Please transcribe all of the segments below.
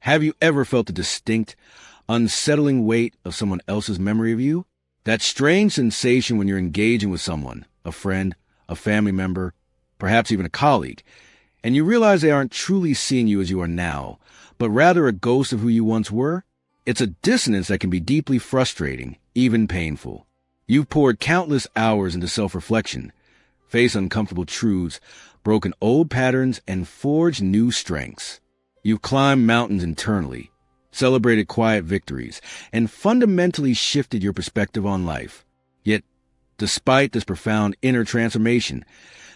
Have you ever felt the distinct, unsettling weight of someone else's memory of you? That strange sensation when you're engaging with someone, a friend, a family member, perhaps even a colleague, and you realize they aren't truly seeing you as you are now, but rather a ghost of who you once were? It's a dissonance that can be deeply frustrating, even painful. You've poured countless hours into self-reflection, faced uncomfortable truths, broken old patterns, and forged new strengths. You've climbed mountains internally, celebrated quiet victories, and fundamentally shifted your perspective on life. Yet, despite this profound inner transformation,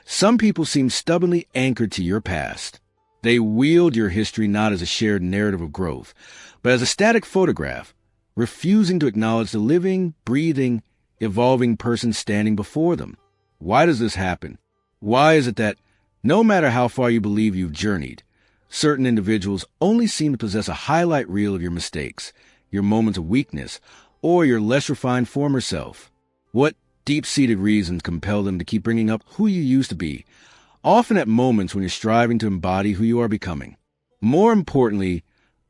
some people seem stubbornly anchored to your past. They wield your history not as a shared narrative of growth, but as a static photograph, refusing to acknowledge the living, breathing, evolving person standing before them. Why does this happen? Why is it that, no matter how far you believe you've journeyed, certain individuals only seem to possess a highlight reel of your mistakes, your moments of weakness, or your less refined former self? What deep-seated reasons compel them to keep bringing up who you used to be, often at moments when you're striving to embody who you are becoming? More importantly,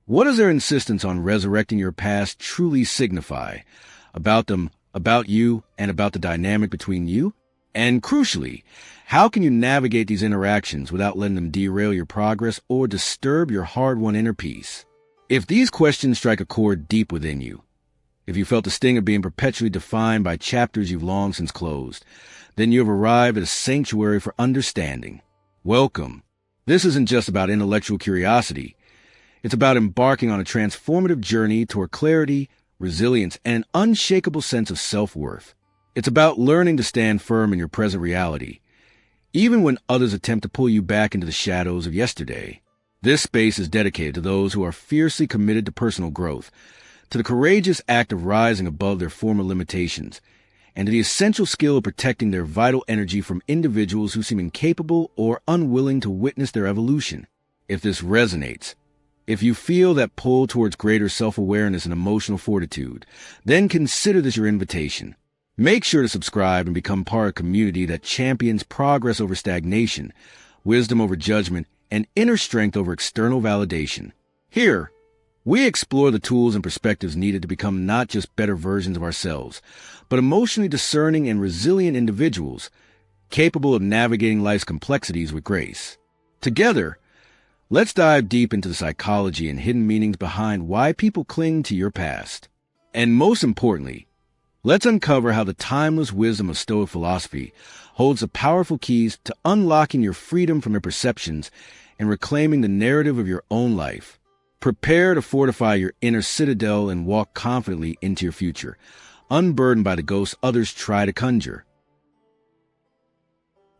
what does their insistence on resurrecting your past truly signify about them, about you, and about the dynamic between you? And crucially, how can you navigate these interactions without letting them derail your progress or disturb your hard-won inner peace? If these questions strike a chord deep within you, if you felt the sting of being perpetually defined by chapters you've long since closed, then you have arrived at a sanctuary for understanding. Welcome. This isn't just about intellectual curiosity. It's about embarking on a transformative journey toward clarity, resilience, and an unshakable sense of self-worth. It's about learning to stand firm in your present reality, even when others attempt to pull you back into the shadows of yesterday. This space is dedicated to those who are fiercely committed to personal growth, to the courageous act of rising above their former limitations, and to the essential skill of protecting their vital energy from individuals who seem incapable or unwilling to witness their evolution. If this resonates, if you feel that pull towards greater self-awareness and emotional fortitude, then consider this your invitation. Make sure to subscribe and become part of a community that champions progress over stagnation, wisdom over judgment, and inner strength over external validation. Here, we explore the tools and perspectives needed to become not just better versions of ourselves, but emotionally discerning and resilient individuals, capable of navigating life's complexities with grace. Together, let's dive deep into the psychology and hidden meanings behind why people cling to your past. And most importantly, let's uncover how the timeless wisdom of Stoic philosophy holds the powerful keys to unlocking your freedom from your perceptions and reclaiming the narrative of your own life. Prepare to fortify your inner citadel and walk confidently into your future, unburdened by the ghosts others try to conjure.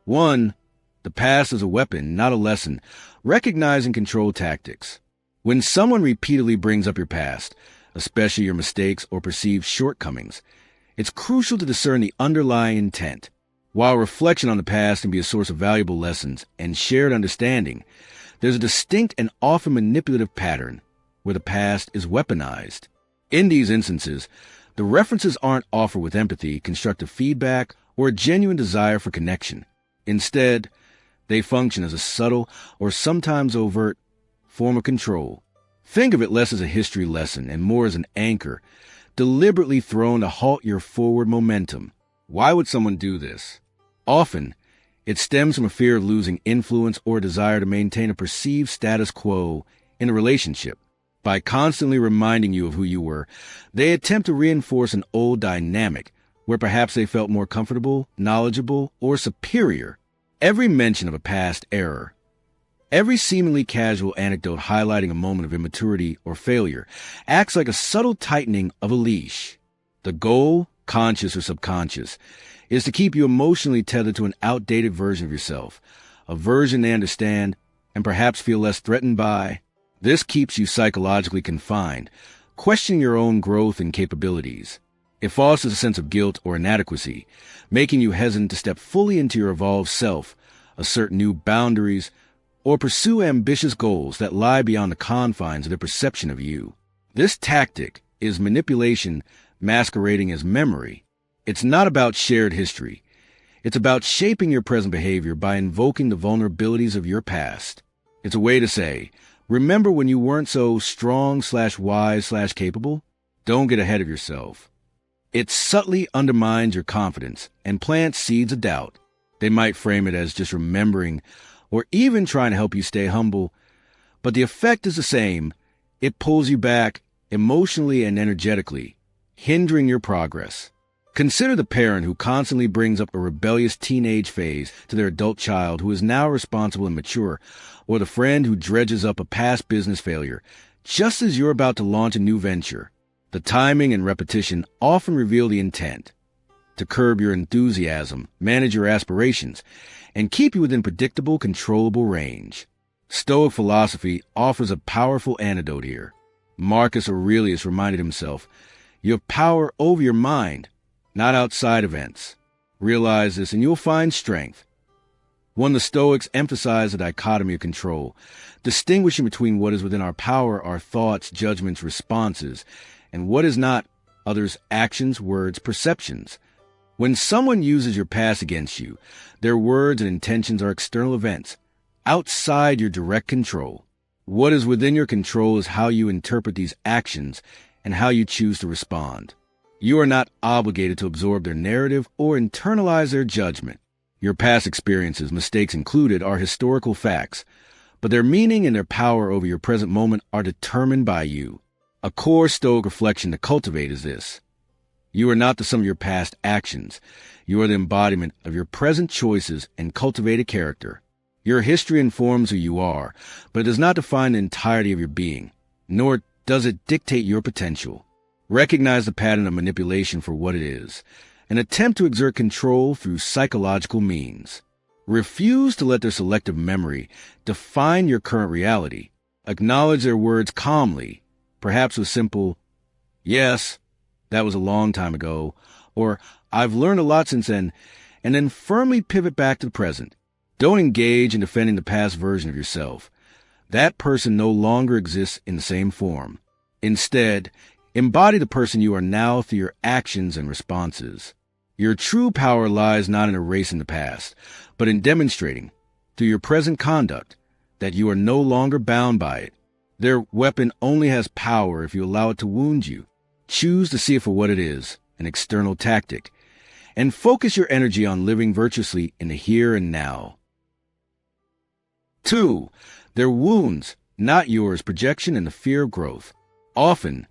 1. The past is a weapon, not a lesson. Recognize and control tactics. When someone repeatedly brings up your past, especially your mistakes or perceived shortcomings, it's crucial to discern the underlying intent. While reflection on the past can be a source of valuable lessons and shared understanding, there's a distinct and often manipulative pattern where the past is weaponized. In these instances, the references aren't offered with empathy, constructive feedback, or a genuine desire for connection. Instead, they function as a subtle or sometimes overt form of control. Think of it less as a history lesson and more as an anchor, deliberately thrown to halt your forward momentum. Why would someone do this? Often, it stems from a fear of losing influence or a desire to maintain a perceived status quo in a relationship. By constantly reminding you of who you were, they attempt to reinforce an old dynamic where perhaps they felt more comfortable, knowledgeable, or superior. Every mention of a past error, every seemingly casual anecdote highlighting a moment of immaturity or failure, acts like a subtle tightening of a leash. The goal, conscious or subconscious, is to keep you emotionally tethered to an outdated version of yourself, a version they understand and perhaps feel less threatened by. This keeps you psychologically confined, questioning your own growth and capabilities. It fosters a sense of guilt or inadequacy, making you hesitant to step fully into your evolved self, assert new boundaries, or pursue ambitious goals that lie beyond the confines of their perception of you. This tactic is manipulation masquerading as memory. It's not about shared history. It's about shaping your present behavior by invoking the vulnerabilities of your past. It's a way to say, Remember when you weren't so strong/wise/capable? Don't get ahead of yourself. It subtly undermines your confidence and plants seeds of doubt. They might frame it as just remembering or even trying to help you stay humble, but the effect is the same. It pulls you back emotionally and energetically, hindering your progress. Consider the parent who constantly brings up a rebellious teenage phase to their adult child who is now responsible and mature, or the friend who dredges up a past business failure just as you're about to launch a new venture. The timing and repetition often reveal the intent to curb your enthusiasm, manage your aspirations, and keep you within predictable, controllable range. Stoic philosophy offers a powerful antidote here. Marcus Aurelius reminded himself, "You have power over your mind, not outside events. Realize this and you'll find strength." One, the Stoics emphasize the dichotomy of control, distinguishing between what is within our power, our thoughts, judgments, responses, and what is not, others' actions, words, perceptions. When someone uses your past against you, their words and intentions are external events, outside your direct control. What is within your control is how you interpret these actions and how you choose to respond. You are not obligated to absorb their narrative or internalize their judgment. Your past experiences, mistakes included, are historical facts, but their meaning and their power over your present moment are determined by you. A core Stoic reflection to cultivate is this: you are not the sum of your past actions. You are the embodiment of your present choices and cultivated character. Your history informs who you are, but it does not define the entirety of your being, nor does it dictate your potential. Recognize the pattern of manipulation for what it is, an attempt to exert control through psychological means. Refuse to let their selective memory define your current reality. Acknowledge their words calmly, perhaps with simple, "Yes, that was a long time ago," or "I've learned a lot since then," and then firmly pivot back to the present. Don't engage in defending the past version of yourself. That person no longer exists in the same form. Instead, embody the person you are now through your actions and responses. Your true power lies not in erasing the past, but in demonstrating, through your present conduct, that you are no longer bound by it. Their weapon only has power if you allow it to wound you. Choose to see it for what it is, an external tactic, and focus your energy on living virtuously in the here and now. 2. Their wounds, not yours, projection and the fear of growth. Often,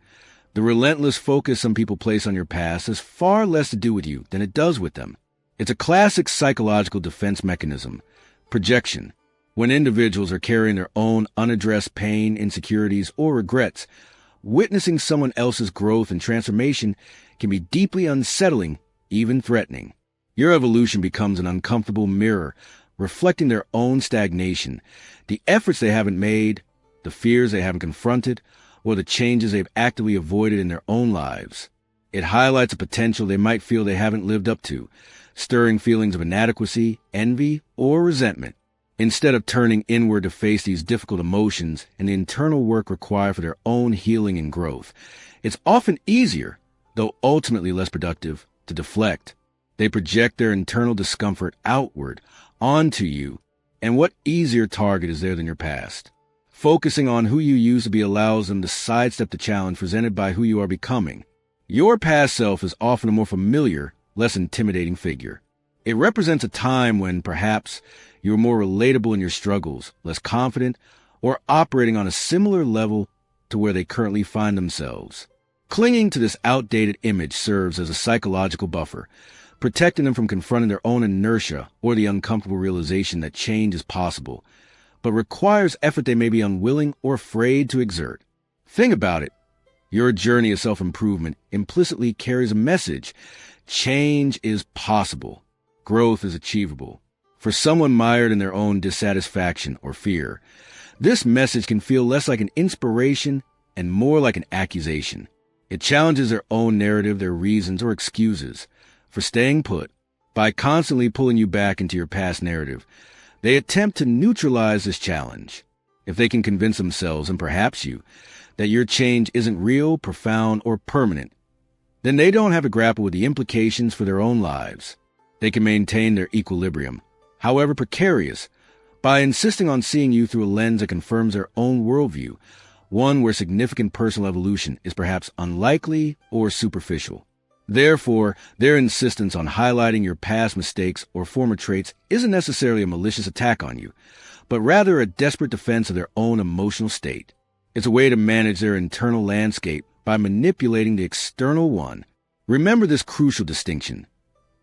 the relentless focus some people place on your past has far less to do with you than it does with them. It's a classic psychological defense mechanism, projection. When individuals are carrying their own unaddressed pain, insecurities, or regrets, witnessing someone else's growth and transformation can be deeply unsettling, even threatening. Your evolution becomes an uncomfortable mirror, reflecting their own stagnation, the efforts they haven't made, the fears they haven't confronted, or the changes they've actively avoided in their own lives. It highlights a potential they might feel they haven't lived up to, stirring feelings of inadequacy, envy, or resentment. Instead of turning inward to face these difficult emotions and the internal work required for their own healing and growth, it's often easier, though ultimately less productive, to deflect. They project their internal discomfort outward, onto you, and what easier target is there than your past? Focusing on who you used to be allows them to sidestep the challenge presented by who you are becoming. Your past self is often a more familiar, less intimidating figure. It represents a time when, perhaps, you were more relatable in your struggles, less confident, or operating on a similar level to where they currently find themselves. Clinging to this outdated image serves as a psychological buffer, protecting them from confronting their own inertia or the uncomfortable realization that change is possible, but requires effort they may be unwilling or afraid to exert. Think about it. Your journey of self-improvement implicitly carries a message. Change is possible. Growth is achievable. For someone mired in their own dissatisfaction or fear, this message can feel less like an inspiration and more like an accusation. It challenges their own narrative, their reasons or excuses for staying put. By constantly pulling you back into your past narrative, they attempt to neutralize this challenge. If they can convince themselves, and perhaps you, that your change isn't real, profound, or permanent, then they don't have to grapple with the implications for their own lives. They can maintain their equilibrium, however precarious, by insisting on seeing you through a lens that confirms their own worldview, one where significant personal evolution is perhaps unlikely or superficial. Therefore, their insistence on highlighting your past mistakes or former traits isn't necessarily a malicious attack on you, but rather a desperate defense of their own emotional state. It's a way to manage their internal landscape by manipulating the external one. Remember this crucial distinction.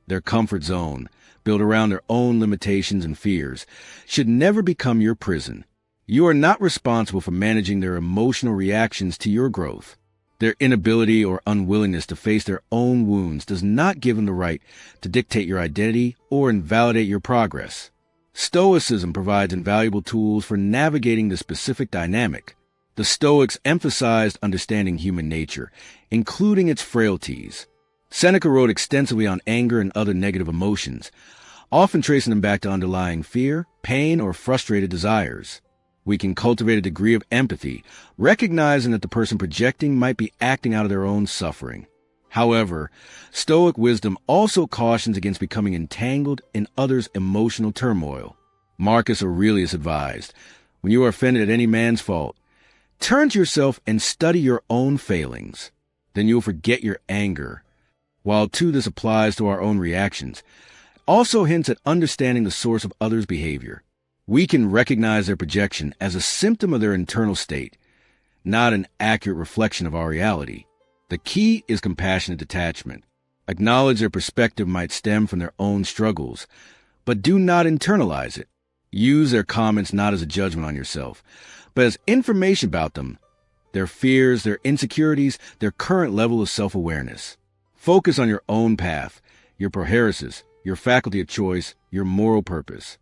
Their comfort zone, built around their own limitations and fears, should never become your prison. You are not responsible for managing their emotional reactions to your growth. Their inability or unwillingness to face their own wounds does not give them the right to dictate your identity or invalidate your progress. Stoicism provides invaluable tools for navigating the specific dynamic. The Stoics emphasized understanding human nature, including its frailties. Seneca wrote extensively on anger and other negative emotions, often tracing them back to underlying fear, pain, or frustrated desires. We can cultivate a degree of empathy, recognizing that the person projecting might be acting out of their own suffering. However, Stoic wisdom also cautions against becoming entangled in others' emotional turmoil. Marcus Aurelius advised, when you are offended at any man's fault, turn to yourself and study your own failings. Then you'll forget your anger. While too this applies to our own reactions, it also hints at understanding the source of others' behavior. We can recognize their projection as a symptom of their internal state, not an accurate reflection of our reality. The key is compassionate detachment. Acknowledge their perspective might stem from their own struggles, but do not internalize it. Use their comments not as a judgment on yourself, but as information about them, their fears, their insecurities, their current level of self-awareness. Focus on your own path, your prohairesis, your faculty of choice, your moral purpose.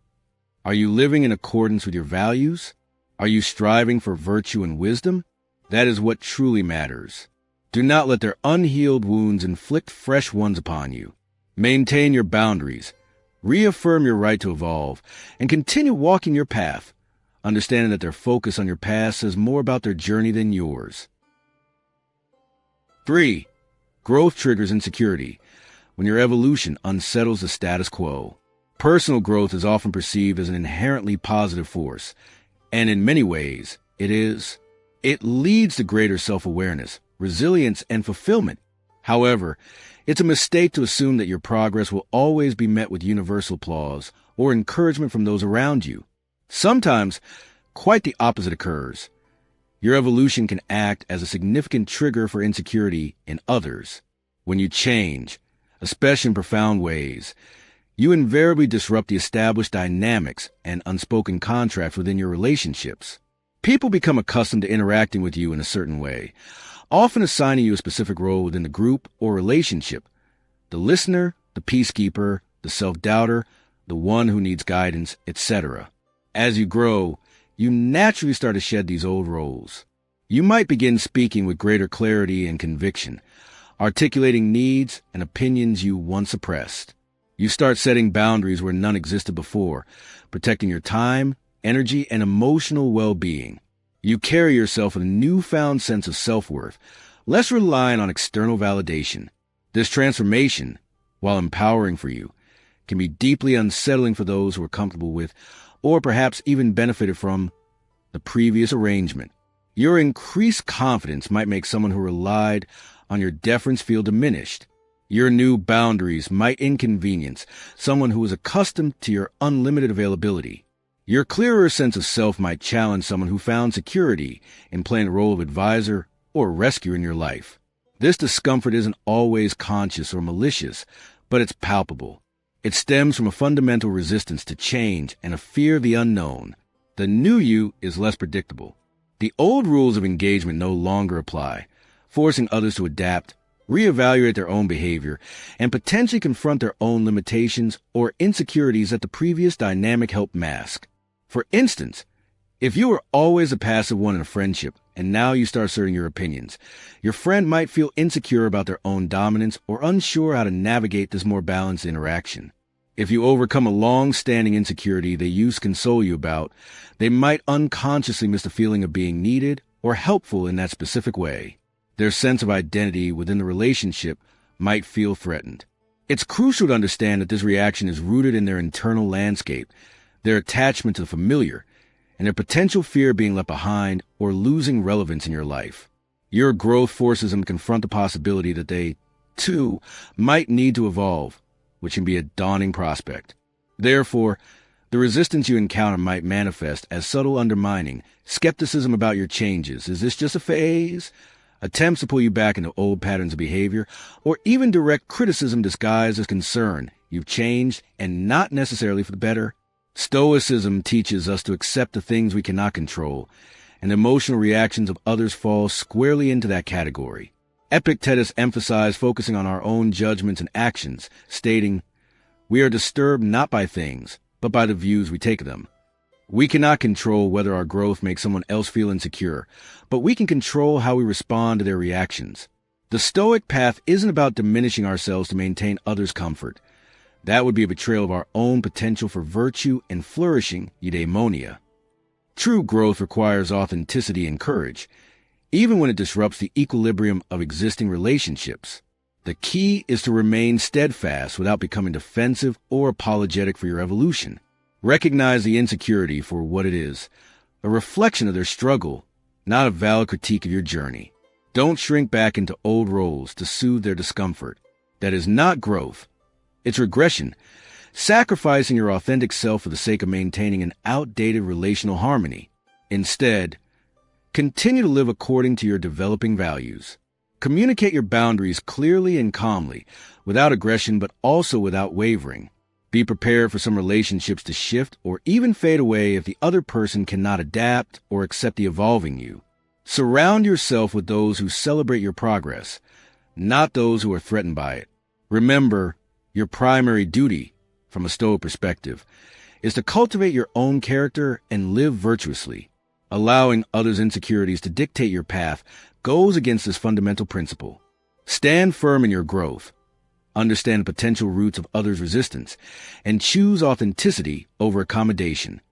Are you living in accordance with your values? Are you striving for virtue and wisdom? That is what truly matters. Do not let their unhealed wounds inflict fresh ones upon you. Maintain your boundaries. Reaffirm your right to evolve, and continue walking your path, understanding that their focus on your past says more about their journey than yours. 3. Growth triggers insecurity when your evolution unsettles the status quo. Personal growth is often perceived as an inherently positive force, and in many ways, it is. It leads to greater self-awareness, resilience, and fulfillment. However, it's a mistake to assume that your progress will always be met with universal applause or encouragement from those around you. Sometimes, quite the opposite occurs. Your evolution can act as a significant trigger for insecurity in others. When you change, especially in profound ways, you invariably disrupt the established dynamics and unspoken contracts within your relationships. People become accustomed to interacting with you in a certain way, often assigning you a specific role within the group or relationship: the listener, the peacekeeper, the self-doubter, the one who needs guidance, etc. As you grow, you naturally start to shed these old roles. You might begin speaking with greater clarity and conviction, articulating needs and opinions you once suppressed. You start setting boundaries where none existed before, protecting your time, energy, and emotional well-being. You carry yourself with a newfound sense of self-worth, less reliant on external validation. This transformation, while empowering for you, can be deeply unsettling for those who are comfortable with, or perhaps even benefited from, the previous arrangement. Your increased confidence might make someone who relied on your deference feel diminished. Your new boundaries might inconvenience someone who is accustomed to your unlimited availability. Your clearer sense of self might challenge someone who found security in playing the role of advisor or rescuer in your life. This discomfort isn't always conscious or malicious, but it's palpable. It stems from a fundamental resistance to change and a fear of the unknown. The new you is less predictable. The old rules of engagement no longer apply, forcing others to adapt, reevaluate their own behavior, and potentially confront their own limitations or insecurities that the previous dynamic helped mask. For instance, if you were always a passive one in a friendship, and now you start asserting your opinions, your friend might feel insecure about their own dominance or unsure how to navigate this more balanced interaction. If you overcome a long-standing insecurity they used to console you about, they might unconsciously miss the feeling of being needed or helpful in that specific way. Their sense of identity within the relationship might feel threatened. It's crucial to understand that this reaction is rooted in their internal landscape. their attachment to the familiar, and their potential fear of being left behind or losing relevance in your life. Your growth forces them to confront the possibility that they, too, might need to evolve, which can be a daunting prospect. Therefore, the resistance you encounter might manifest as subtle undermining, skepticism about your changes. Is this just a phase? Attempts to pull you back into old patterns of behavior, or even direct criticism disguised as concern. You've changed, and not necessarily for the better. Stoicism teaches us to accept the things we cannot control, and the emotional reactions of others fall squarely into that category. Epictetus emphasized focusing on our own judgments and actions, stating, "We are disturbed not by things, but by the views we take of them." We cannot control whether our growth makes someone else feel insecure, but we can control how we respond to their reactions. The Stoic path isn't about diminishing ourselves to maintain others' comfort. That would be a betrayal of our own potential for virtue and flourishing, eudaimonia. True growth requires authenticity and courage, even when it disrupts the equilibrium of existing relationships. The key is to remain steadfast without becoming defensive or apologetic for your evolution. Recognize the insecurity for what it is, a reflection of their struggle, not a valid critique of your journey. Don't shrink back into old roles to soothe their discomfort. That is not growth. It's regression, sacrificing your authentic self for the sake of maintaining an outdated relational harmony. Instead, continue to live according to your developing values. Communicate your boundaries clearly and calmly, without aggression but also without wavering. Be prepared for some relationships to shift or even fade away if the other person cannot adapt or accept the evolving you. Surround yourself with those who celebrate your progress, not those who are threatened by it. Remember, your primary duty, from a Stoic perspective, is to cultivate your own character and live virtuously. Allowing others' insecurities to dictate your path goes against this fundamental principle. Stand firm in your growth. Understand the potential roots of others' resistance, and choose authenticity over accommodation.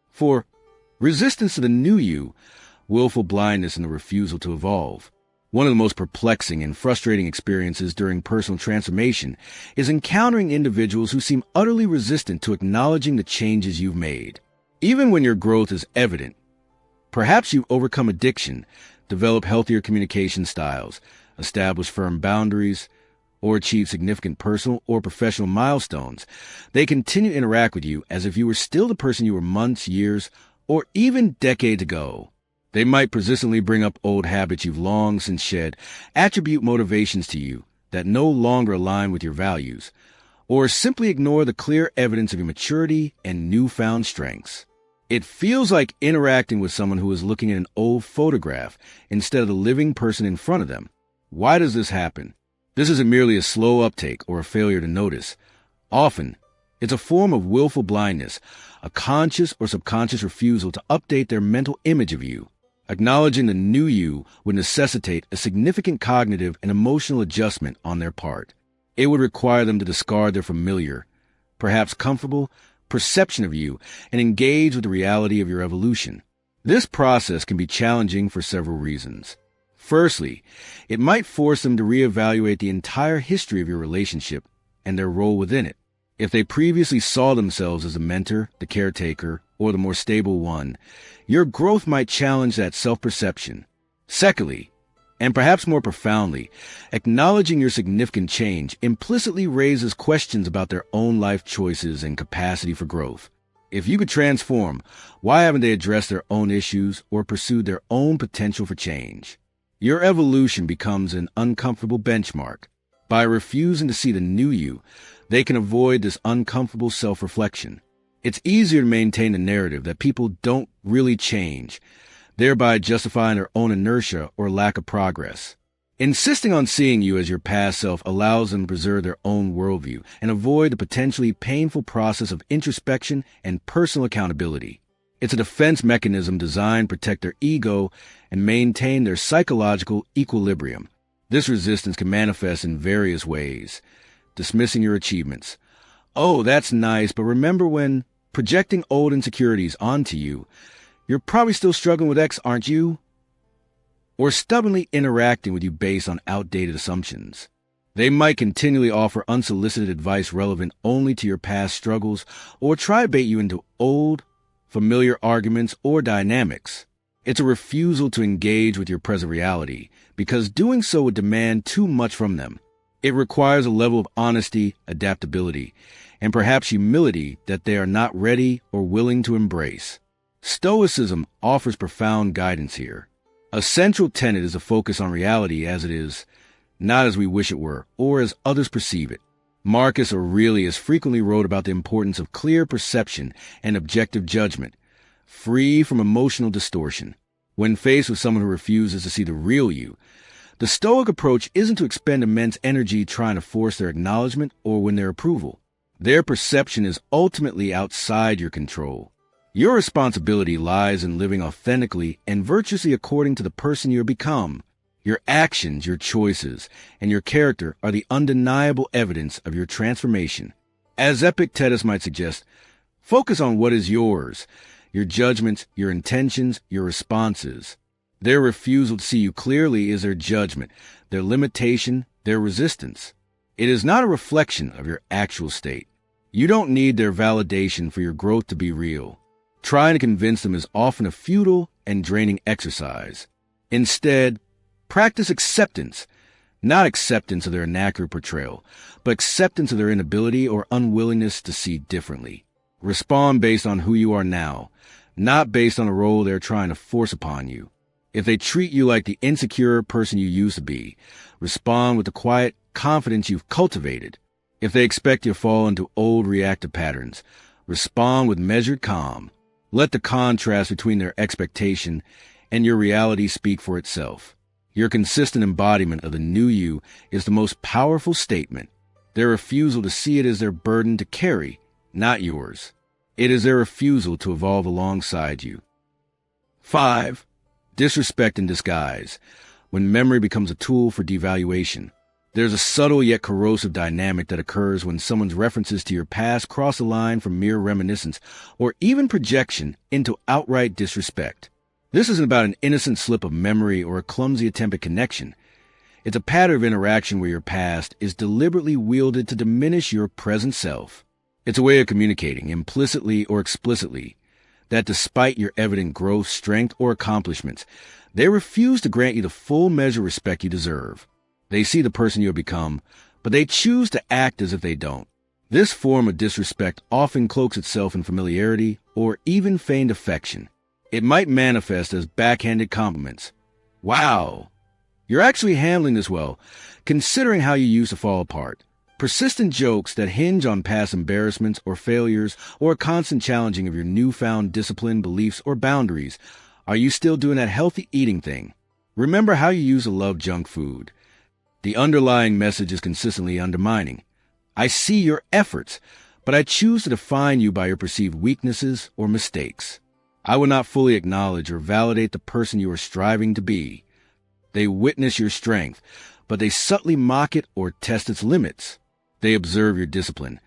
For resistance to the new you, willful blindness and the refusal to evolve. One of the most perplexing and frustrating experiences during personal transformation is encountering individuals who seem utterly resistant to acknowledging the changes you've made. Even when your growth is evident, perhaps you've overcome addiction, developed healthier communication styles, establish firm boundaries, or achieve significant personal or professional milestones, they continue to interact with you as if you were still the person you were months, years, or even decades ago. They might persistently bring up old habits you've long since shed, attribute motivations to you that no longer align with your values, or simply ignore the clear evidence of your maturity and newfound strengths. It feels like interacting with someone who is looking at an old photograph instead of the living person in front of them. Why does this happen? This isn't merely a slow uptake or a failure to notice. Often, it's a form of willful blindness, a conscious or subconscious refusal to update their mental image of you. Acknowledging the new you would necessitate a significant cognitive and emotional adjustment on their part. It would require them to discard their familiar, perhaps comfortable, perception of you and engage with the reality of your evolution. This process can be challenging for several reasons. Firstly, it might force them to reevaluate the entire history of your relationship and their role within it. If they previously saw themselves as the mentor, the caretaker, or the more stable one, your growth might challenge that self-perception. Secondly, and perhaps more profoundly, acknowledging your significant change implicitly raises questions about their own life choices and capacity for growth. If you could transform, why haven't they addressed their own issues or pursued their own potential for change? Your evolution becomes an uncomfortable benchmark. By refusing to see the new you, they can avoid this uncomfortable self-reflection. It's easier to maintain the narrative that people don't really change, thereby justifying their own inertia or lack of progress. Insisting on seeing you as your past self allows them to preserve their own worldview and avoid the potentially painful process of introspection and personal accountability. It's a defense mechanism designed to protect their ego and maintain their psychological equilibrium. This resistance can manifest in various ways. Dismissing your achievements. Oh, that's nice, but remember when projecting old insecurities onto you, you're probably still struggling with X, aren't you? Or stubbornly interacting with you based on outdated assumptions. They might continually offer unsolicited advice relevant only to your past struggles, or try to bait you into old, familiar arguments or dynamics. It's a refusal to engage with your present reality, because doing so would demand too much from them. It requires a level of honesty, adaptability, and perhaps humility that they are not ready or willing to embrace. Stoicism offers profound guidance here. A central tenet is a focus on reality as it is, not as we wish it were, or as others perceive it. Marcus Aurelius frequently wrote about the importance of clear perception and objective judgment, free from emotional distortion. When faced with someone who refuses to see the real you, the Stoic approach isn't to expend immense energy trying to force their acknowledgement or win their approval. Their perception is ultimately outside your control. Your responsibility lies in living authentically and virtuously according to the person you have become. Your actions, your choices, and your character are the undeniable evidence of your transformation. As Epictetus might suggest, focus on what is yours, your judgments, your intentions, your responses. Their refusal to see you clearly is their judgment, their limitation, their resistance. It is not a reflection of your actual state. You don't need their validation for your growth to be real. Trying to convince them is often a futile and draining exercise. Instead, practice acceptance, not acceptance of their inaccurate portrayal, but acceptance of their inability or unwillingness to see differently. Respond based on who you are now, not based on a role they're trying to force upon you. If they treat you like the insecure person you used to be, respond with the quiet confidence you've cultivated. If they expect you to fall into old reactive patterns, respond with measured calm. Let the contrast between their expectation and your reality speak for itself. Your consistent embodiment of the new you is the most powerful statement. Their refusal to see it is their burden to carry, not yours. It is their refusal to evolve alongside you. 5. Disrespect in disguise. When memory becomes a tool for devaluation. There's a subtle yet corrosive dynamic that occurs when someone's references to your past cross a line from mere reminiscence or even projection into outright disrespect. This isn't about an innocent slip of memory or a clumsy attempt at connection. It's a pattern of interaction where your past is deliberately wielded to diminish your present self. It's a way of communicating, implicitly or explicitly, that despite your evident growth, strength, or accomplishments, they refuse to grant you the full measure of respect you deserve. They see the person you have become, but they choose to act as if they don't. This form of disrespect often cloaks itself in familiarity or even feigned affection. It might manifest as backhanded compliments. Wow, you're actually handling this well, considering how you used to fall apart. Persistent jokes that hinge on past embarrassments or failures or a constant challenging of your newfound discipline, beliefs, or boundaries. Are you still doing that healthy eating thing? Remember how you used to love junk food. The underlying message is consistently undermining. I see your efforts, but I choose to define you by your perceived weaknesses or mistakes. I will not fully acknowledge or validate the person you are striving to be. They witness your strength, but they subtly mock it or test its limits. They observe your discipline,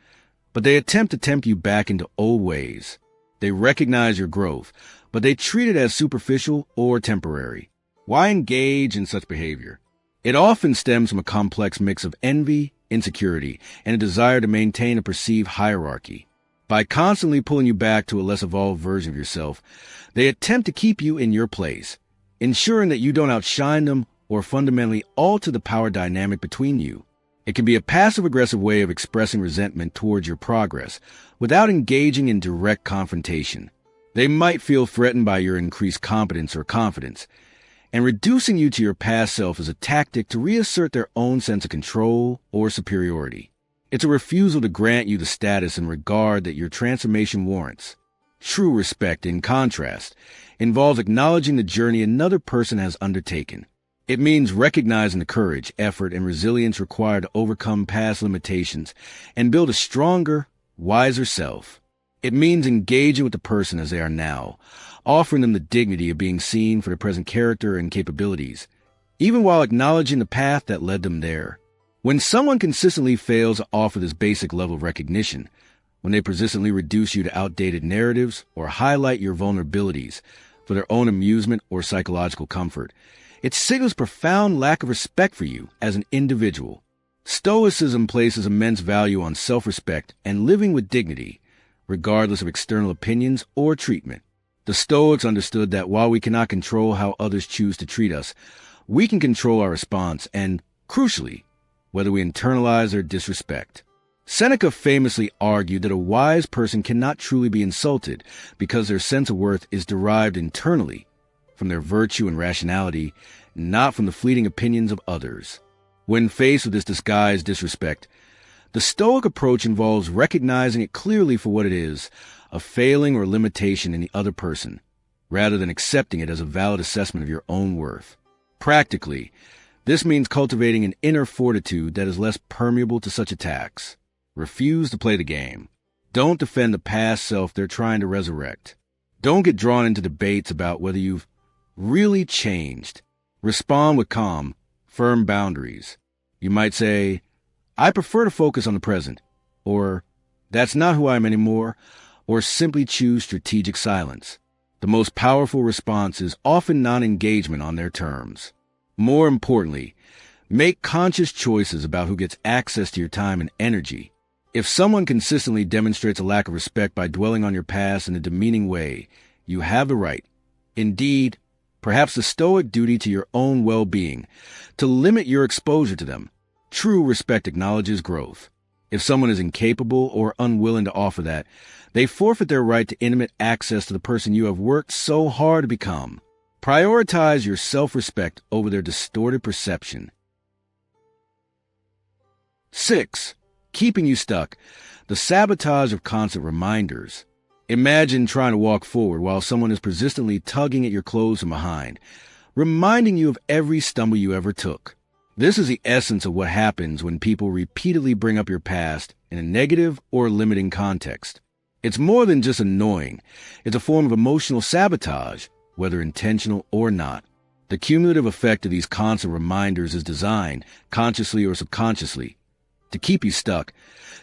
but they attempt to tempt you back into old ways. They recognize your growth, but they treat it as superficial or temporary. Why engage in such behavior? It often stems from a complex mix of envy, insecurity, and a desire to maintain a perceived hierarchy. By constantly pulling you back to a less evolved version of yourself, they attempt to keep you in your place, ensuring that you don't outshine them or fundamentally alter the power dynamic between you. It can be a passive-aggressive way of expressing resentment towards your progress without engaging in direct confrontation. They might feel threatened by your increased competence or confidence, and reducing you to your past self is a tactic to reassert their own sense of control or superiority. It's a refusal to grant you the status and regard that your transformation warrants. True respect, in contrast, involves acknowledging the journey another person has undertaken. It means recognizing the courage, effort, and resilience required to overcome past limitations and build a stronger, wiser self. It means engaging with the person as they are now, offering them the dignity of being seen for their present character and capabilities, even while acknowledging the path that led them there. When someone consistently fails to offer this basic level of recognition, when they persistently reduce you to outdated narratives or highlight your vulnerabilities for their own amusement or psychological comfort, it signals profound lack of respect for you as an individual. Stoicism places immense value on self-respect and living with dignity, regardless of external opinions or treatment. The Stoics understood that while we cannot control how others choose to treat us, we can control our response and, crucially, whether we internalize their disrespect. Seneca famously argued that a wise person cannot truly be insulted because their sense of worth is derived internally from their virtue and rationality, not from the fleeting opinions of others. When faced with this disguised disrespect, the Stoic approach involves recognizing it clearly for what it is, a failing or limitation in the other person, rather than accepting it as a valid assessment of your own worth. Practically, this means cultivating an inner fortitude that is less permeable to such attacks. Refuse to play the game. Don't defend the past self they're trying to resurrect. Don't get drawn into debates about whether you've really changed. Respond with calm, firm boundaries. You might say, I prefer to focus on the present, or that's not who I am anymore, or simply choose strategic silence. The most powerful response is often non-engagement on their terms. More importantly, make conscious choices about who gets access to your time and energy. If someone consistently demonstrates a lack of respect by dwelling on your past in a demeaning way, you have the right, indeed, perhaps the Stoic duty to your own well-being, to limit your exposure to them. True respect acknowledges growth. If someone is incapable or unwilling to offer that, they forfeit their right to intimate access to the person you have worked so hard to become. Prioritize your self-respect over their distorted perception. 6. Keeping you stuck. The sabotage of constant reminders. Imagine trying to walk forward while someone is persistently tugging at your clothes from behind, reminding you of every stumble you ever took. This is the essence of what happens when people repeatedly bring up your past in a negative or limiting context. It's more than just annoying. It's a form of emotional sabotage, whether intentional or not. The cumulative effect of these constant reminders is designed, consciously or subconsciously, to keep you stuck,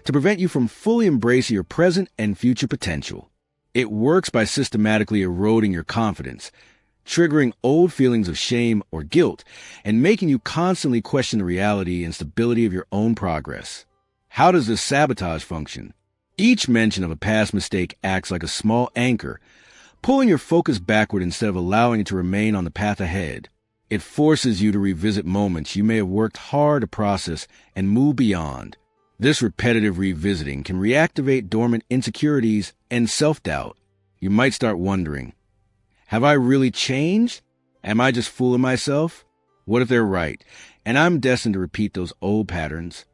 to prevent you from fully embracing your present and future potential. It works by systematically eroding your confidence, triggering old feelings of shame or guilt, and making you constantly question the reality and stability of your own progress. How does this sabotage function? Each mention of a past mistake acts like a small anchor, pulling your focus backward instead of allowing it to remain on the path ahead. It forces you to revisit moments you may have worked hard to process and move beyond. This repetitive revisiting can reactivate dormant insecurities and self-doubt. You might start wondering, have I really changed? Am I just fooling myself? What if they're right, and I'm destined to repeat those old patterns?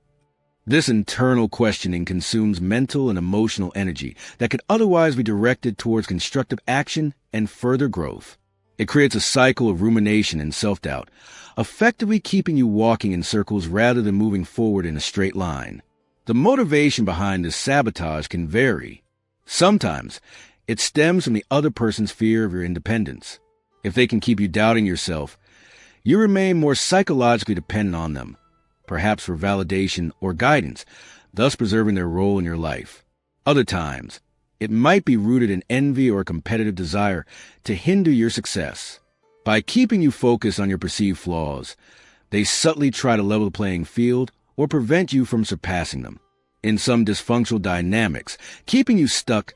This internal questioning consumes mental and emotional energy that could otherwise be directed towards constructive action and further growth. It creates a cycle of rumination and self-doubt, effectively keeping you walking in circles rather than moving forward in a straight line. The motivation behind this sabotage can vary. Sometimes, it stems from the other person's fear of your independence. If they can keep you doubting yourself, you remain more psychologically dependent on them, perhaps for validation or guidance, thus preserving their role in your life. Other times, it might be rooted in envy or a competitive desire to hinder your success. By keeping you focused on your perceived flaws, they subtly try to level the playing field or prevent you from surpassing them. In some dysfunctional dynamics, keeping you stuck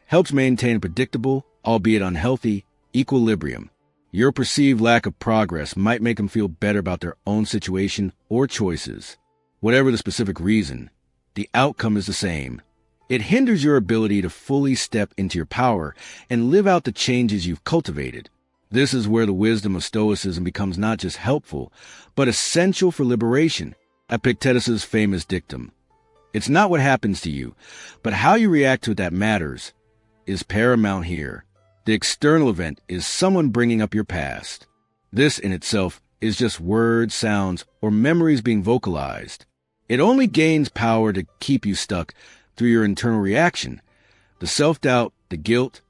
helps maintain a predictable, albeit unhealthy, equilibrium. Your perceived lack of progress might make them feel better about their own situation or choices. Whatever the specific reason, the outcome is the same. It hinders your ability to fully step into your power and live out the changes you've cultivated. This is where the wisdom of Stoicism becomes not just helpful, but essential for liberation. Epictetus' famous dictum, "It's not what happens to you, but how you react to it that matters," is paramount here. The external event is someone bringing up your past. This in itself is just words, sounds, or memories being vocalized. It only gains power to keep you stuck through your internal reaction, the self-doubt, the guilt,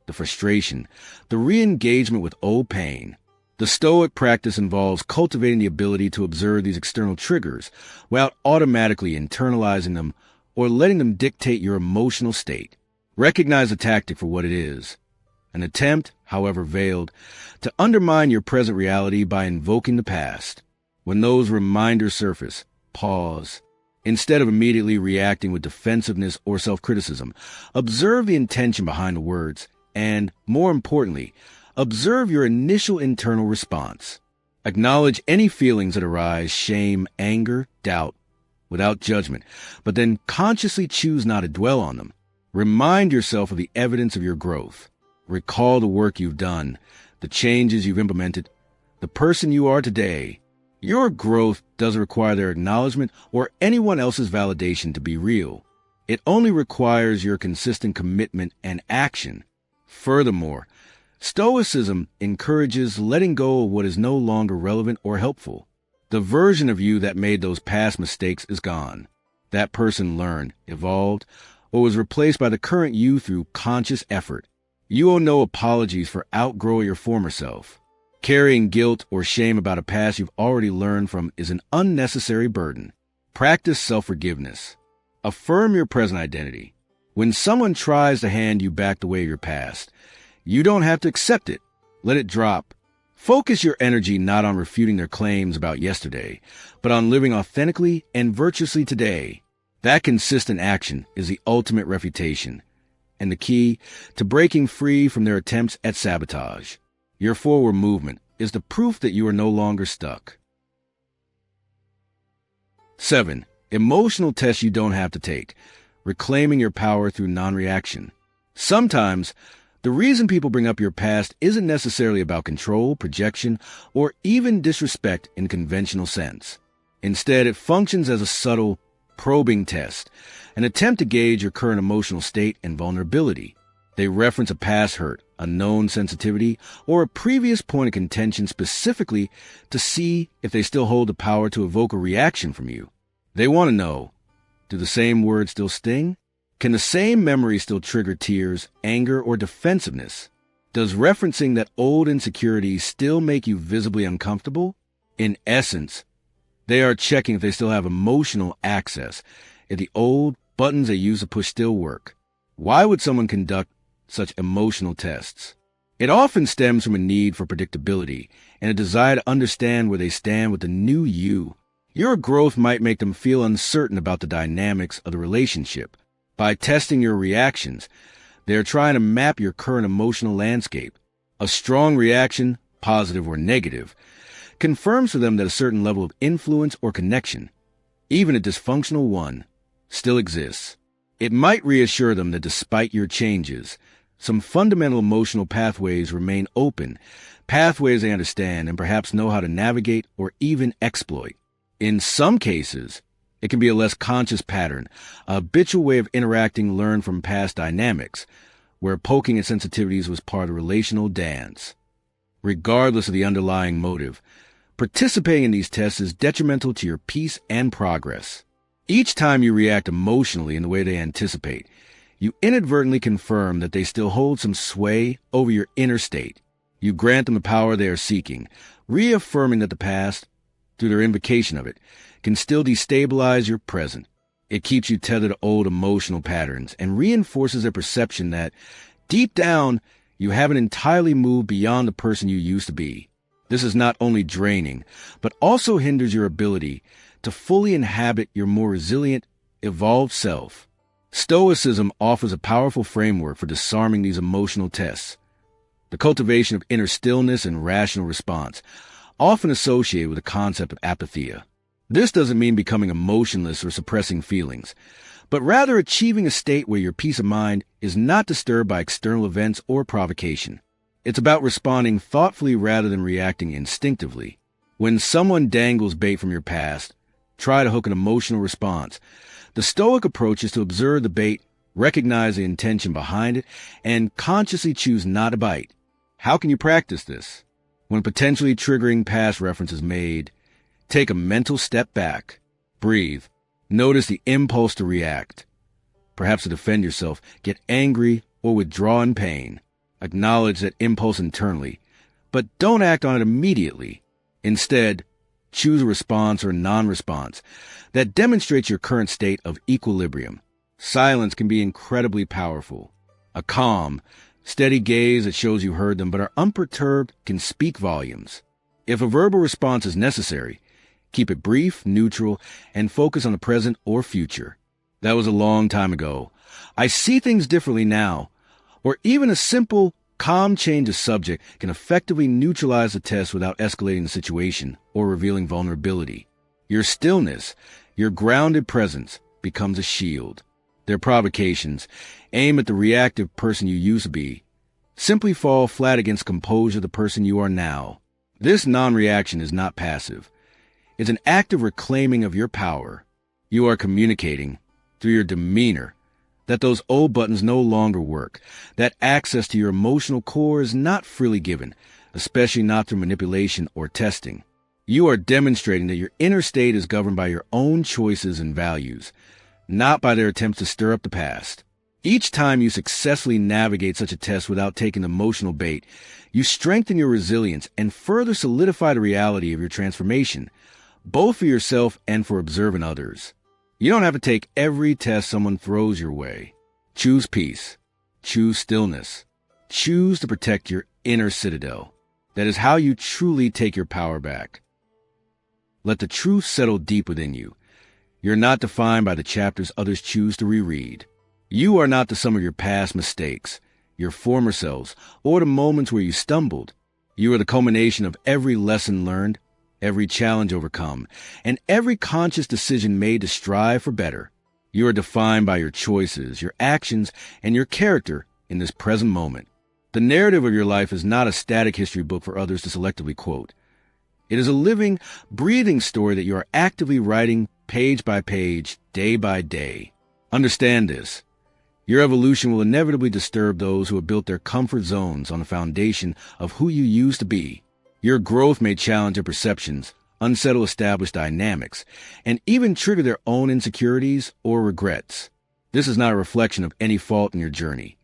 the frustration, the re-engagement with old pain. The Stoic practice involves cultivating the ability to observe these external triggers without automatically internalizing them or letting them dictate your emotional state. Recognize the tactic for what it is. An attempt, however veiled, to undermine your present reality by invoking the past. When those reminders surface, pause. Instead of immediately reacting with defensiveness or self-criticism, observe the intention behind the words, and, more importantly, observe your initial internal response. Acknowledge any feelings that arise, shame, anger, doubt, without judgment, but then consciously choose not to dwell on them. Remind yourself of the evidence of your growth. Recall the work you've done, the changes you've implemented, the person you are today. Your growth doesn't require their acknowledgement or anyone else's validation to be real. It only requires your consistent commitment and action. Furthermore, Stoicism encourages letting go of what is no longer relevant or helpful. The version of you that made those past mistakes is gone. That person learned, evolved, or was replaced by the current you through conscious effort. You owe no apologies for outgrowing your former self. Carrying guilt or shame about a past you've already learned from is an unnecessary burden. Practice self-forgiveness. Affirm your present identity. When someone tries to hand you back the way of your past, you don't have to accept it. Let it drop. Focus your energy not on refuting their claims about yesterday, but on living authentically and virtuously today. That consistent action is the ultimate refutation and the key to breaking free from their attempts at sabotage. Your forward movement is the proof that you are no longer stuck. 7. Emotional tests you don't have to take. Reclaiming your power through non-reaction. Sometimes, the reason people bring up your past isn't necessarily about control, projection, or even disrespect in conventional sense. Instead, it functions as a subtle, probing test, an attempt to gauge your current emotional state and vulnerability. They reference a past hurt, a known sensitivity, or a previous point of contention specifically to see if they still hold the power to evoke a reaction from you. They want to know, do the same words still sting? Can the same memory still trigger tears, anger, or defensiveness? Does referencing that old insecurity still make you visibly uncomfortable? In essence, they are checking if they still have emotional access, if the old buttons they used to push still work. Why would someone conduct such emotional tests? It often stems from a need for predictability and a desire to understand where they stand with the new you. Your growth might make them feel uncertain about the dynamics of the relationship. By testing your reactions, they are trying to map your current emotional landscape. A strong reaction, positive or negative, confirms for them that a certain level of influence or connection, even a dysfunctional one, still exists. It might reassure them that despite your changes, some fundamental emotional pathways remain open, pathways they understand and perhaps know how to navigate or even exploit. In some cases, it can be a less conscious pattern, a habitual way of interacting learned from past dynamics, where poking at sensitivities was part of the relational dance. Regardless of the underlying motive, participating in these tests is detrimental to your peace and progress. Each time you react emotionally in the way they anticipate, you inadvertently confirm that they still hold some sway over your inner state. You grant them the power they are seeking, reaffirming that the past, through their invocation of it, can still destabilize your present. It keeps you tethered to old emotional patterns and reinforces their perception that, deep down, you haven't entirely moved beyond the person you used to be. This is not only draining, but also hinders your ability to fully inhabit your more resilient, evolved self. Stoicism offers a powerful framework for disarming these emotional tests. The cultivation of inner stillness and rational response, often associated with the concept of apatheia. This doesn't mean becoming emotionless or suppressing feelings, but rather achieving a state where your peace of mind is not disturbed by external events or provocation. It's about responding thoughtfully rather than reacting instinctively. When someone dangles bait from your past, try to hook an emotional response. The Stoic approach is to observe the bait, recognize the intention behind it, and consciously choose not to bite. How can you practice this? When potentially triggering past reference is made, take a mental step back. Breathe. Notice the impulse to react. Perhaps to defend yourself, get angry, or withdraw in pain. Acknowledge that impulse internally, but don't act on it immediately. Instead, choose a response or non-response that demonstrates your current state of equilibrium. Silence can be incredibly powerful. A calm, steady gaze that shows you heard them but are unperturbed can speak volumes. If a verbal response is necessary, Keep it brief, neutral, and focus on the present or future. That was a long time ago. I see things differently now. Or even a simple, calm change of subject can effectively neutralize the test without escalating the situation or revealing vulnerability. Your stillness, your grounded presence, becomes a shield. Their provocations, aim at the reactive person you used to be, simply fall flat against composure the person you are now. This non-reaction is not passive. It's an active reclaiming of your power. You are communicating, through your demeanor, that those old buttons no longer work, that access to your emotional core is not freely given, especially not through manipulation or testing. You are demonstrating that your inner state is governed by your own choices and values, not by their attempts to stir up the past. Each time you successfully navigate such a test without taking emotional bait, you strengthen your resilience and further solidify the reality of your transformation, both for yourself and for observant others. You don't have to take every test someone throws your way. Choose peace. Choose stillness. Choose to protect your inner citadel. That is how you truly take your power back. Let the truth settle deep within you. You're not defined by the chapters others choose to reread. You are not the sum of your past mistakes, your former selves, or the moments where you stumbled. You are the culmination of every lesson learned, every challenge overcome, and every conscious decision made to strive for better. You are defined by your choices, your actions, and your character in this present moment. The narrative of your life is not a static history book for others to selectively quote. It is a living, breathing story that you are actively writing page by page, day by day. Understand this. Your evolution will inevitably disturb those who have built their comfort zones on the foundation of who you used to be. Your growth may challenge their perceptions, unsettle established dynamics, and even trigger their own insecurities or regrets. This is not a reflection of any fault in your journey.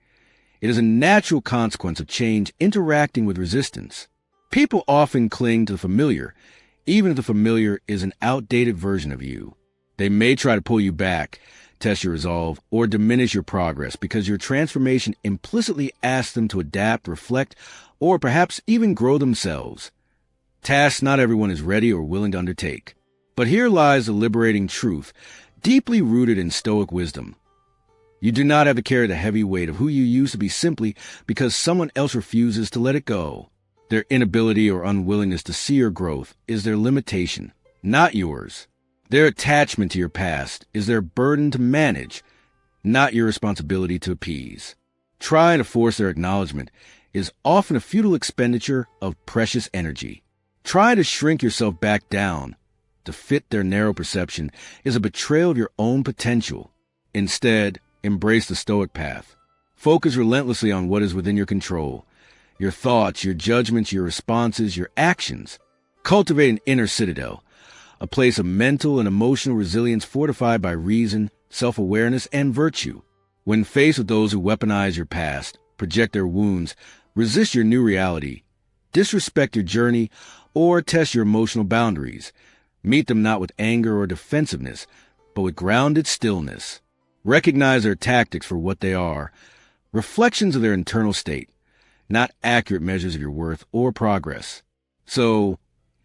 It is a natural consequence of change interacting with resistance. People often cling to the familiar, even if the familiar is an outdated version of you. They may try to pull you back, test your resolve, or diminish your progress because your transformation implicitly asks them to adapt, reflect, or perhaps even grow themselves. Tasks not everyone is ready or willing to undertake. But here lies the liberating truth, deeply rooted in Stoic wisdom. You do not have to carry the heavy weight of who you used to be simply because someone else refuses to let it go. Their inability or unwillingness to see your growth is their limitation, not yours. Their attachment to your past is their burden to manage, not your responsibility to appease. Trying to force their acknowledgement is often a futile expenditure of precious energy. Trying to shrink yourself back down to fit their narrow perception is a betrayal of your own potential. Instead, embrace the Stoic path. Focus relentlessly on what is within your control. Your thoughts, your judgments, your responses, your actions. Cultivate an inner citadel, a place of mental and emotional resilience fortified by reason, self-awareness, and virtue. When faced with those who weaponize your past, project their wounds, resist your new reality, disrespect your journey, or test your emotional boundaries, meet them not with anger or defensiveness, but with grounded stillness. Recognize their tactics for what they are, reflections of their internal state, not accurate measures of your worth or progress. So,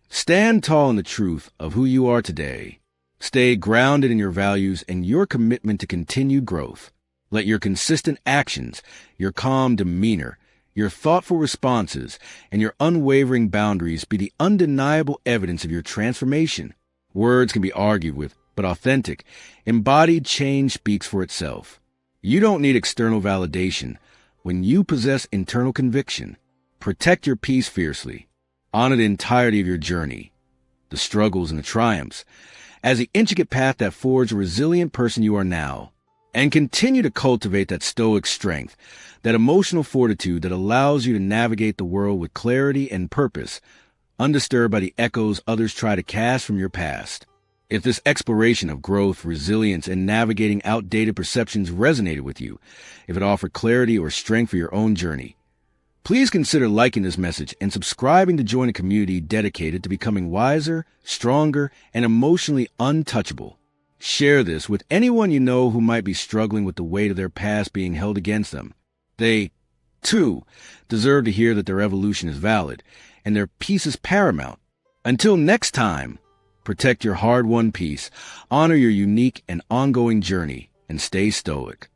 stand tall in the truth of who you are today. Stay grounded in your values and your commitment to continued growth. Let your consistent actions, your calm demeanor, your thoughtful responses, and your unwavering boundaries be the undeniable evidence of your transformation. Words can be argued with, but authentic, embodied change speaks for itself. You don't need external validation when you possess internal conviction. Protect your peace fiercely. Honor the entirety of your journey, the struggles and the triumphs, as the intricate path that forged a resilient person you are now. And continue to cultivate that stoic strength, that emotional fortitude that allows you to navigate the world with clarity and purpose, undisturbed by the echoes others try to cast from your past. If this exploration of growth, resilience, and navigating outdated perceptions resonated with you, if it offered clarity or strength for your own journey, please consider liking this message and subscribing to join a community dedicated to becoming wiser, stronger, and emotionally untouchable. Share this with anyone you know who might be struggling with the weight of their past being held against them. They, too, deserve to hear that their evolution is valid and their peace is paramount. Until next time, Protect your hard-won peace, honor your unique and ongoing journey, and stay stoic.